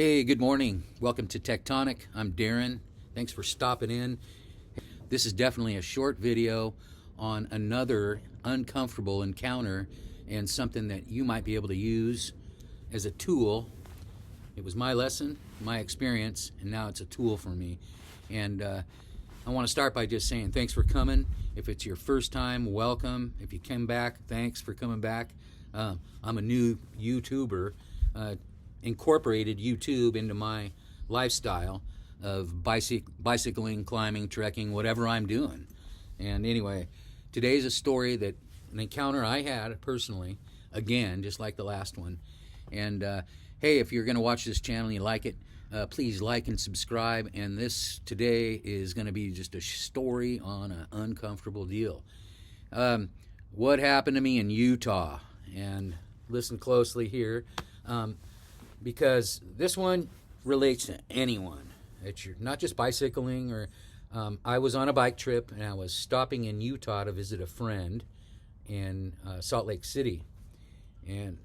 Hey, good morning. Welcome to Tectonic. I'm Darren. Thanks for stopping in. This is definitely a short video on another uncomfortable encounter and something that you might be able to use as a tool. It was my lesson, my experience, and now it's a tool for me. And I want to start by just saying thanks for coming. If it's your first time, welcome. If you came back, thanks for coming back. I'm a new YouTuber. Incorporated YouTube into my lifestyle of bicycling, climbing, trekking, whatever I'm doing. And anyway, today's a story that an encounter I had personally, again, just like the last one. And hey, if you're going to watch this channel and you like it, please like and subscribe. And this today is going to be just a story on an uncomfortable deal. What happened to me in Utah? And listen closely here. Because this one relates to anyone. It's not just bicycling or I was on a bike trip and I was stopping in Utah to visit a friend in Salt Lake City. And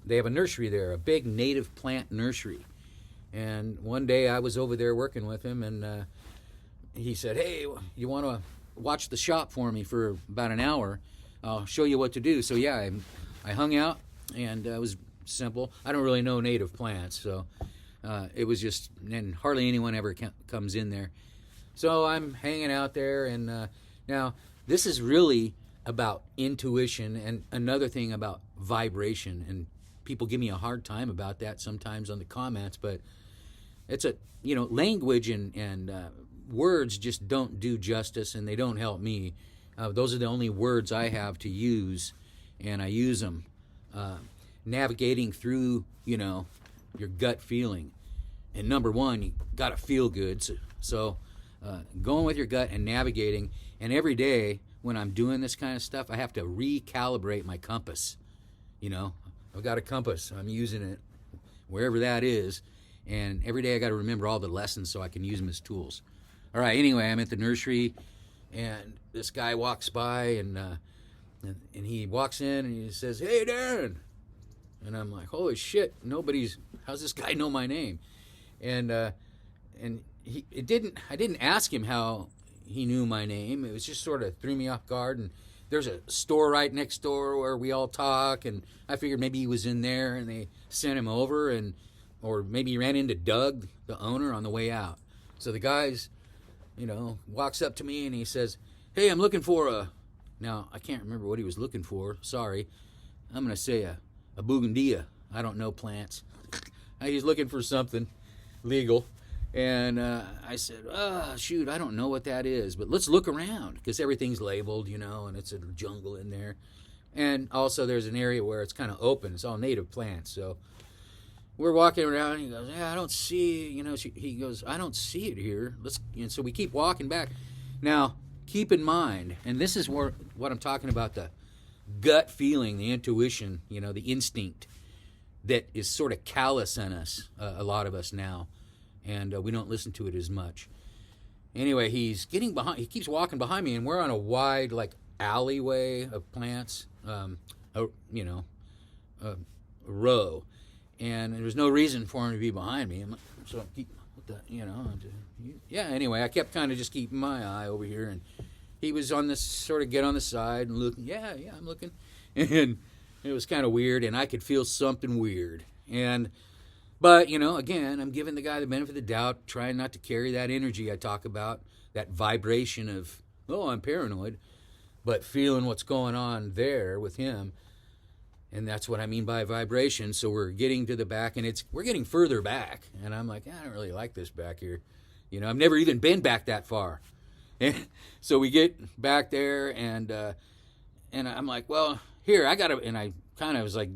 they have a nursery there, a big native plant nursery. And one day I was over there working with him and he said, hey, you want to watch the shop for me for about an hour? I'll show you what to do. So yeah, I hung out and it was simple. I don't really know native plants, so it was just, and hardly anyone ever comes in there. So I'm hanging out there, and now this is really about intuition and another thing about vibration, and people give me a hard time about that sometimes on the comments, but it's language and words just don't do justice, and they don't help me. Those are the only words I have to use, and I use them. Navigating through, your gut feeling. And number one, you got to feel good. So going with your gut and navigating. And every day when I'm doing this kind of stuff, I have to recalibrate my compass. I've got a compass. I'm using it wherever that is. And every day I got to remember all the lessons so I can use them as tools. All right, anyway, I'm at the nursery, and this guy walks by, and he walks in, and he says, hey, Darren. And I'm like, holy shit, how's this guy know my name? And I didn't ask him how he knew my name. It was just sort of threw me off guard. And there's a store right next door where we all talk, and I figured maybe he was in there and they sent him over, or maybe he ran into Doug, the owner, on the way out. So the guy's, walks up to me and he says, hey, I'm looking for now I can't remember what he was looking for. Sorry. I'm going to say a bougainvillea. I don't know plants. He's looking for something legal. And I said, shoot, I don't know what that is, but let's look around because everything's labeled, and it's a jungle in there. And also there's an area where it's kind of open. It's all native plants. So we're walking around and he goes, yeah, I don't see, he goes, I don't see it here. And so we keep walking back. Now, keep in mind, and this is what I'm talking about, the gut feeling, the intuition, the instinct that is sort of callous in us, a lot of us now, and we don't listen to it as much. Anyway, he keeps walking behind me, and we're on a wide, alleyway of plants, a row, and there's no reason for him to be behind me. So anyway, I kept kind of just keeping my eye over here, and he was on this sort of get on the side and looking. Yeah, I'm looking. And it was kind of weird, and I could feel something weird. But, again, I'm giving the guy the benefit of the doubt, trying not to carry that energy I talk about, that vibration of, I'm paranoid, but feeling what's going on there with him. And that's what I mean by vibration. So we're getting to the back, and we're getting further back. And I'm like, I don't really like this back here. I've never even been back that far. And so we get back there, and I'm like, well, here, I kind of was like,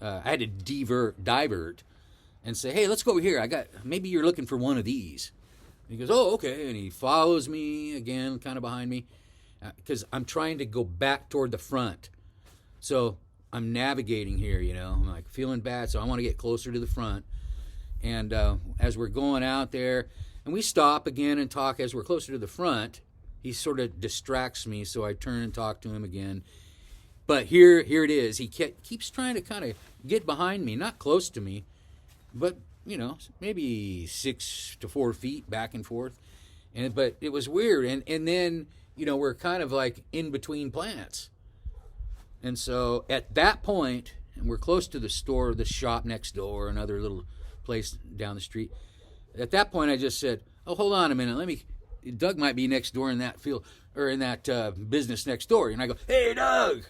I had to divert and say, hey, let's go over here. Maybe you're looking for one of these. And he goes, oh, okay. And he follows me again, kind of behind me, because I'm trying to go back toward the front. So I'm navigating here, I'm like feeling bad, so I want to get closer to the front. And as we're going out there, and we stop again and talk as we're closer to the front, he sort of distracts me, so I turn and talk to him again. But here it is. He keeps trying to kind of get behind me, not close to me, but maybe 6 to 4 feet back and forth. But it was weird. And then, we're kind of like in between plants. And so at that point, and we're close to the store, the shop next door, another little place down the street. At that point, I just said, "Oh, hold on a minute. Doug might be next door in that field or in that business next door." And I go, "Hey, Doug.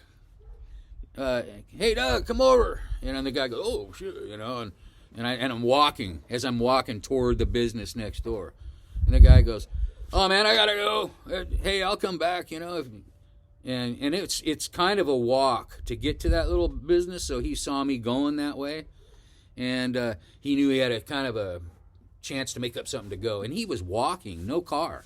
Hey, Doug, come over." And the guy goes, "Oh, shit," and I'm walking as I'm walking toward the business next door. And the guy goes, "Oh, man, I gotta go. Hey, I'll come back, And it's kind of a walk to get to that little business, so he saw me going that way, and he knew he had a kind of a chance to make up something to go, and he was walking, no car.